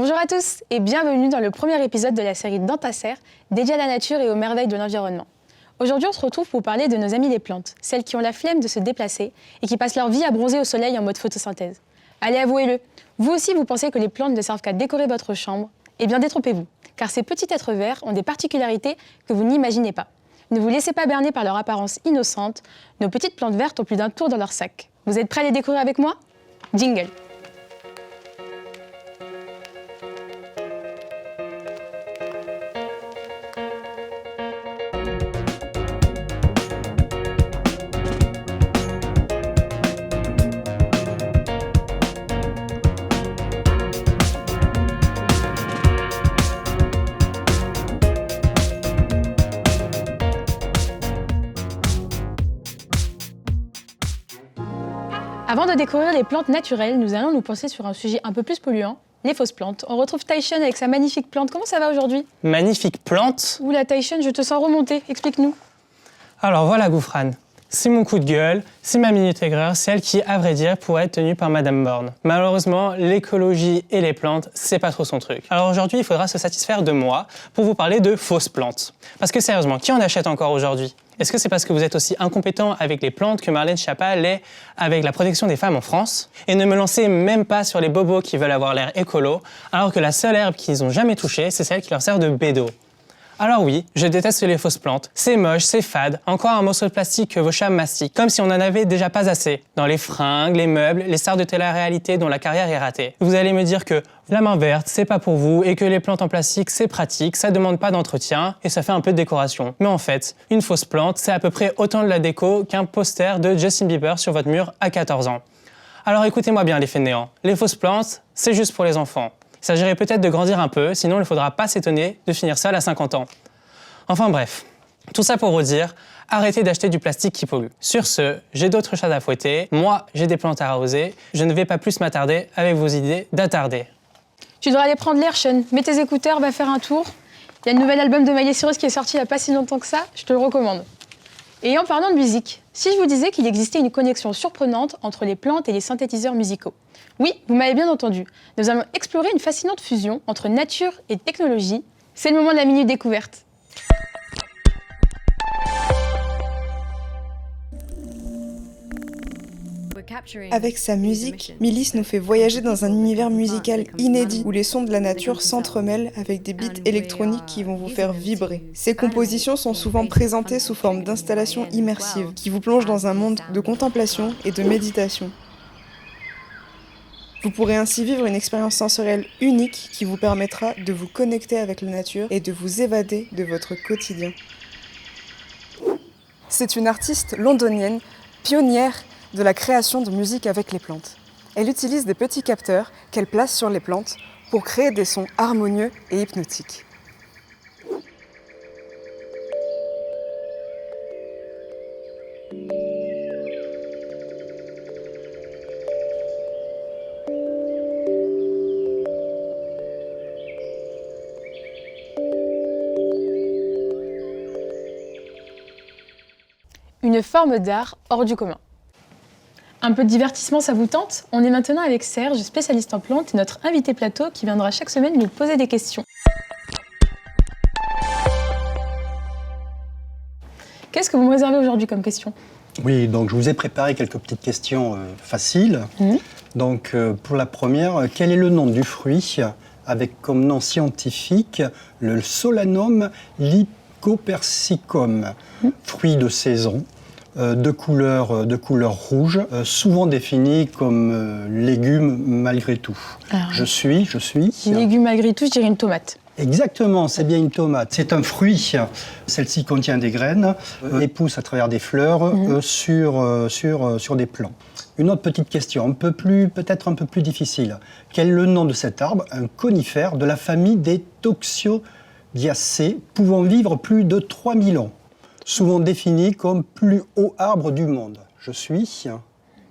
Bonjour à tous et bienvenue dans le premier épisode de la série Dans ta serre, dédiée à la nature et aux merveilles de l'environnement. Aujourd'hui, on se retrouve pour parler de nos amies les plantes, celles qui ont la flemme de se déplacer et qui passent leur vie à bronzer au soleil en mode photosynthèse. Allez, avouez-le, vous aussi vous pensez que les plantes ne servent qu'à décorer votre chambre? Eh bien, détrompez-vous, car ces petits êtres verts ont des particularités que vous n'imaginez pas. Ne vous laissez pas berner par leur apparence innocente, nos petites plantes vertes ont plus d'un tour dans leur sac. Vous êtes prêts à les découvrir avec moi? Jingle! Avant de découvrir les plantes naturelles, nous allons nous pencher sur un sujet un peu plus polluant, les fausses plantes. On retrouve Taishan avec sa magnifique plante. Comment ça va aujourd'hui? Magnifique plante? Oula Taishan, je te sens remonter. Explique-nous. Alors voilà Gouffran, c'est mon coup de gueule, c'est ma minute aigreur, celle qui, à vrai dire, pourrait être tenue par Madame Borne. Malheureusement, l'écologie et les plantes, c'est pas trop son truc. Alors aujourd'hui, il faudra se satisfaire de moi pour vous parler de fausses plantes. Parce que sérieusement, qui en achète encore aujourd'hui? Est-ce que c'est parce que vous êtes aussi incompétent avec les plantes que Marlène Schiappa l'est avec la protection des femmes en France? Et ne me lancez même pas sur les bobos qui veulent avoir l'air écolo, alors que la seule herbe qu'ils n'ont jamais touchée, c'est celle qui leur sert de bédo. Alors oui, je déteste les fausses plantes. C'est moche, c'est fade, encore un morceau de plastique que vos chats mastiquent, comme si on n'en avait déjà pas assez. Dans les fringues, les meubles, les stars de télé-réalité dont la carrière est ratée. Vous allez me dire que la main verte, c'est pas pour vous, et que les plantes en plastique, c'est pratique, ça demande pas d'entretien, et ça fait un peu de décoration. Mais en fait, une fausse plante, c'est à peu près autant de la déco qu'un poster de Justin Bieber sur votre mur à 14 ans. Alors écoutez-moi bien les fainéants, les fausses plantes, c'est juste pour les enfants. Il s'agirait peut-être de grandir un peu, sinon il ne faudra pas s'étonner de finir seul à 50 ans. Enfin bref, tout ça pour vous dire, arrêtez d'acheter du plastique qui pollue. Sur ce, j'ai d'autres chats à fouetter, moi j'ai des plantes à arroser, je ne vais pas plus m'attarder avec vos idées d'attarder. Tu devrais aller prendre l'air, Sean. Mets tes écouteurs, va faire un tour. Il y a le nouvel album de Miley Cyrus qui est sorti il n'y a pas si longtemps que ça, je te le recommande. Et en parlant de musique, si je vous disais qu'il existait une connexion surprenante entre les plantes et les synthétiseurs musicaux. Oui, vous m'avez bien entendu. Nous allons explorer une fascinante fusion entre nature et technologie. C'est le moment de la minute découverte. Avec sa musique, Milice nous fait voyager dans un univers musical inédit où les sons de la nature s'entremêlent avec des beats électroniques qui vont vous faire vibrer. Ces compositions sont souvent présentées sous forme d'installations immersives qui vous plongent dans un monde de contemplation et de méditation. Vous pourrez ainsi vivre une expérience sensorielle unique qui vous permettra de vous connecter avec la nature et de vous évader de votre quotidien. C'est une artiste londonienne, pionnière de la création de musique avec les plantes. Elle utilise des petits capteurs qu'elle place sur les plantes pour créer des sons harmonieux et hypnotiques. Une forme d'art hors du commun. Un peu de divertissement, ça vous tente? On est maintenant avec Serge, spécialiste en plantes, et notre invité plateau qui viendra chaque semaine nous poser des questions. Qu'est-ce que vous me réservez aujourd'hui comme question? Oui, donc je vous ai préparé quelques petites questions faciles. Donc pour la première, quel est le nom du fruit avec comme nom scientifique le Solanum lycopersicum, fruit de saison, de couleur rouge, souvent défini comme légume malgré tout. Alors, Je suis. légume malgré tout, je dirais une tomate. Exactement, c'est bien une tomate. C'est un fruit. Celle-ci contient des graines et pousse à travers des fleurs sur des plants. Une autre petite question, peut-être un peu plus difficile. Quel est le nom de cet arbre, un conifère de la famille des Toxodiacées, pouvant vivre plus de 3000 ans, souvent défini comme plus haut arbre du monde? Je suis...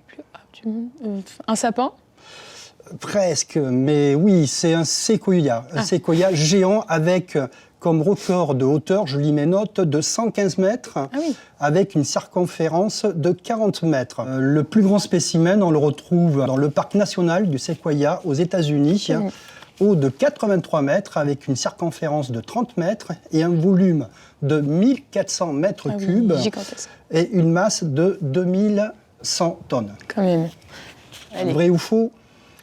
Plus haut du monde. Un sapin? Presque, mais oui, c'est un séquoia. Un séquoia géant avec comme record de hauteur, je lis mes notes, de 115 mètres, avec une circonférence de 40 mètres. Le plus grand spécimen, on le retrouve dans le parc national du séquoia aux États-Unis, haut de 83 mètres avec une circonférence de 30 mètres et un volume de 1400 mètres cubes gigantesque. et une masse de 2100 tonnes. Quand même. Allez. Vrai ou faux?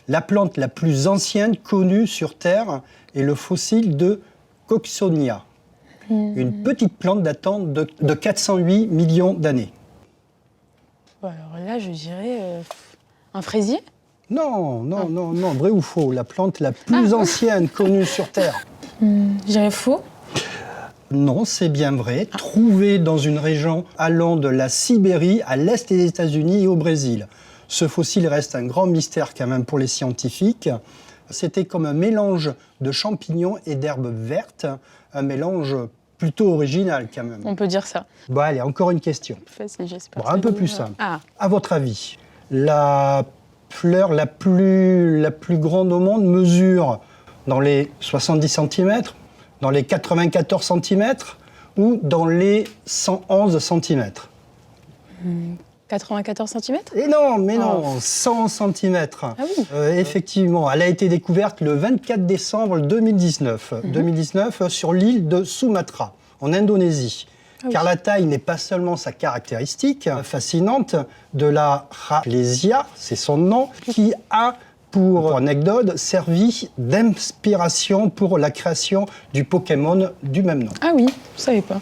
La plante la plus ancienne connue sur Terre est le fossile de Coxonia, une petite plante datant de 408 millions d'années. Bon, alors là, je dirais un fraisier. Non, vrai ou faux? La plante la plus ancienne connue sur Terre. Je dirais faux. Non, c'est bien vrai. Trouvé dans une région allant de la Sibérie à l'est des États-Unis et au Brésil. Ce fossile reste un grand mystère quand même pour les scientifiques. C'était comme un mélange de champignons et d'herbes vertes, un mélange plutôt original quand même. On peut dire ça. Bon, allez, encore une question. Facile, j'espère. Bon, un peu plus simple. Ah, À votre avis, la fleur la plus grande au monde mesure dans les 70 cm, dans les 94 cm ou dans les 111 cm? 94 cm. Et non, mais non, 100 cm. Ah oui. Effectivement, elle a été découverte le 24 décembre 2019, 2019 sur l'île de Sumatra, en Indonésie. Car la taille n'est pas seulement sa caractéristique fascinante de la Rafflesia, c'est son nom, qui a, pour anecdote, servi d'inspiration pour la création du Pokémon du même nom. Ah oui, je savais pas.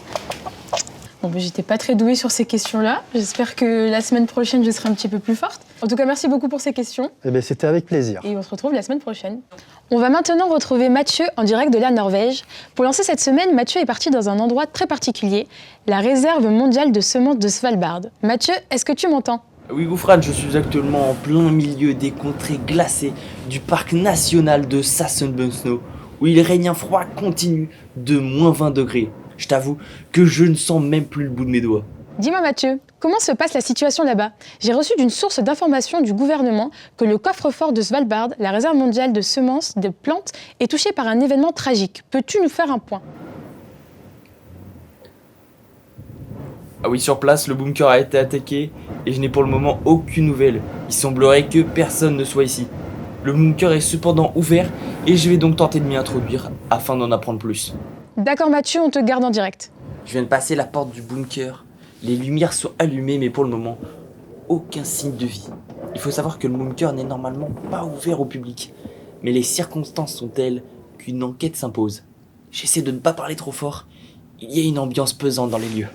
Bon, ben, j'étais pas très douée sur ces questions-là. J'espère que la semaine prochaine, je serai un petit peu plus forte. En tout cas, merci beaucoup pour ces questions. Eh bien, c'était avec plaisir. Et on se retrouve la semaine prochaine. On va maintenant retrouver Mathieu en direct de la Norvège. Pour lancer cette semaine, Mathieu est parti dans un endroit très particulier, la réserve mondiale de semences de Svalbard. Mathieu, est-ce que tu m'entends? Oui, Gouffran, je suis actuellement en plein milieu des contrées glacées du parc national de Sassenbønsno, où il règne un froid continu de moins 20 degrés. Je t'avoue que je ne sens même plus le bout de mes doigts. Dis-moi Mathieu, comment se passe la situation là-bas? J'ai reçu d'une source d'information du gouvernement que le coffre-fort de Svalbard, la réserve mondiale de semences de plantes, est touché par un événement tragique. Peux-tu nous faire un point? Ah oui, sur place, le bunker a été attaqué et je n'ai pour le moment aucune nouvelle. Il semblerait que personne ne soit ici. Le bunker est cependant ouvert et je vais donc tenter de m'y introduire afin d'en apprendre plus. D'accord Mathieu, on te garde en direct. Je viens de passer la porte du bunker. Les lumières sont allumées mais pour le moment, aucun signe de vie. Il faut savoir que le bunker n'est normalement pas ouvert au public. Mais les circonstances sont telles qu'une enquête s'impose. J'essaie de ne pas parler trop fort. Il y a une ambiance pesante dans les lieux.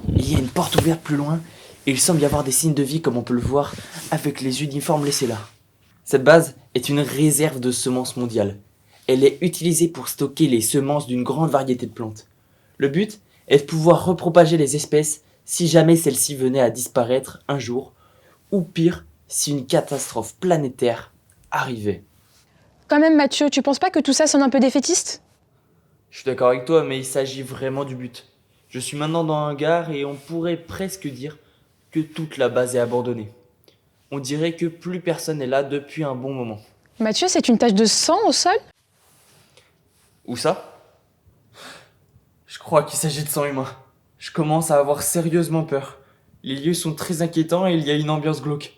Il y a une porte ouverte plus loin et il semble y avoir des signes de vie comme on peut le voir avec les uniformes laissés là. Cette base est une réserve de semences mondiale. Elle est utilisée pour stocker les semences d'une grande variété de plantes. Le but est de pouvoir repropager les espèces si jamais celles-ci venaient à disparaître un jour, ou pire, si une catastrophe planétaire arrivait. Quand même Mathieu, tu penses pas que tout ça sonne un peu défaitiste? Je suis d'accord avec toi, mais il s'agit vraiment du but. Je suis maintenant dans un hangar et on pourrait presque dire que toute la base est abandonnée. On dirait que plus personne n'est là depuis un bon moment. Mathieu, c'est une tache de sang au sol? Où ça? Je crois qu'il s'agit de sang humain. Je commence à avoir sérieusement peur. Les lieux sont très inquiétants et il y a une ambiance glauque.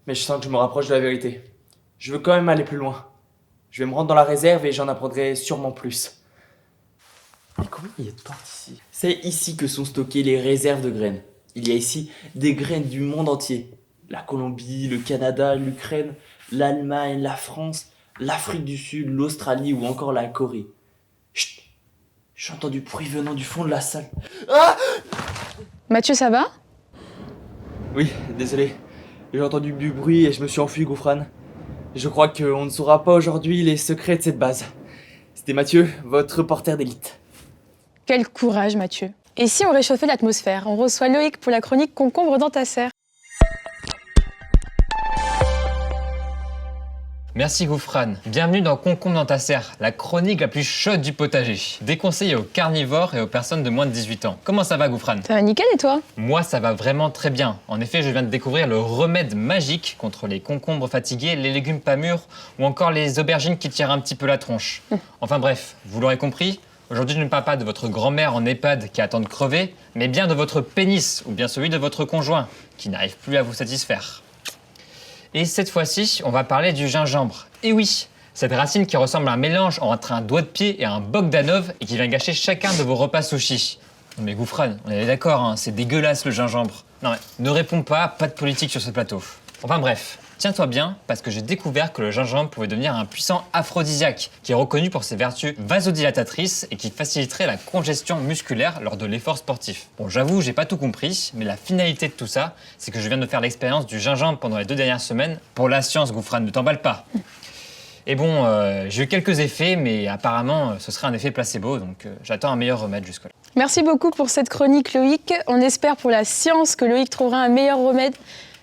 Mais je sens que je me rapproche de la vérité. Je veux quand même aller plus loin. Je vais me rendre dans la réserve et j'en apprendrai sûrement plus. Mais comment il y a de portes ici? C'est ici que sont stockées les réserves de graines. Il y a ici des graines du monde entier. La Colombie, le Canada, l'Ukraine, l'Allemagne, la France, l'Afrique du Sud, l'Australie ou encore la Corée. Chut! J'entends du bruit venant du fond de la salle. Ah! Mathieu, ça va? Oui, désolé. J'ai entendu du bruit et je me suis enfui, Gouffran. Je crois qu'on ne saura pas aujourd'hui les secrets de cette base. C'était Mathieu, votre reporter d'élite. Quel courage Mathieu. Et si on réchauffait l'atmosphère? On reçoit Loïc pour la chronique Concombre dans ta serre. Merci Gouffran. Bienvenue dans Concombre dans ta serre, la chronique la plus chaude du potager. Déconseillée aux carnivores et aux personnes de moins de 18 ans. Comment ça va Gouffran? Ça va nickel et toi? Moi ça va vraiment très bien. En effet, je viens de découvrir le remède magique contre les concombres fatigués, les légumes pas mûrs ou encore les aubergines qui tirent un petit peu la tronche. Enfin bref, vous l'aurez compris, aujourd'hui je ne parle pas de votre grand-mère en EHPAD qui attend de crever, mais bien de votre pénis ou bien celui de votre conjoint qui n'arrive plus à vous satisfaire. Et cette fois-ci, on va parler du gingembre. Et oui, Cette racine qui ressemble à un mélange entre un doigt de pied et un Bogdanov et qui vient gâcher chacun de vos repas sushi. Non mais Gouffran, on est d'accord, hein, c'est dégueulasse le gingembre. Non mais ne réponds pas de politique sur ce plateau. Enfin bref, tiens-toi bien parce que j'ai découvert que le gingembre pouvait devenir un puissant aphrodisiaque qui est reconnu pour ses vertus vasodilatatrices et qui faciliterait la congestion musculaire lors de l'effort sportif. Bon, j'avoue, j'ai pas tout compris, mais la finalité de tout ça, c'est que je viens de faire l'expérience du gingembre pendant les 2 dernières semaines. Pour la science, Gouffran, ne t'emballe pas. Et bon, j'ai eu quelques effets, mais apparemment, ce serait un effet placebo, donc j'attends un meilleur remède jusque-là. Merci beaucoup pour cette chronique, Loïc. On espère pour la science que Loïc trouvera un meilleur remède.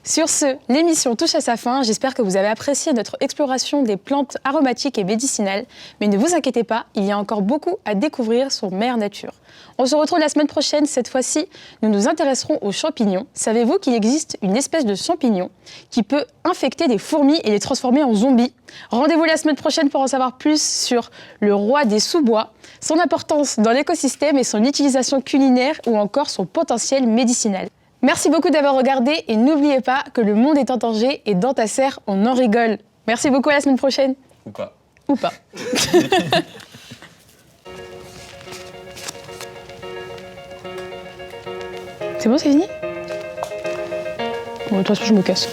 Sur ce, l'émission touche à sa fin. J'espère que vous avez apprécié notre exploration des plantes aromatiques et médicinales. Mais ne vous inquiétez pas, il y a encore beaucoup à découvrir sur Mère Nature. On se retrouve la semaine prochaine. Cette fois-ci, nous nous intéresserons aux champignons. Savez-vous qu'il existe une espèce de champignon qui peut infecter des fourmis et les transformer en zombies? Rendez-vous la semaine prochaine pour en savoir plus sur le roi des sous-bois, son importance dans l'écosystème et son utilisation culinaire ou encore son potentiel médicinal. Merci beaucoup d'avoir regardé et n'oubliez pas que le monde est en danger et dans ta serre, on en rigole. Merci beaucoup, à la semaine prochaine. Ou pas. Ou pas. C'est bon, c'est fini? Bon, de toute façon, je me casse.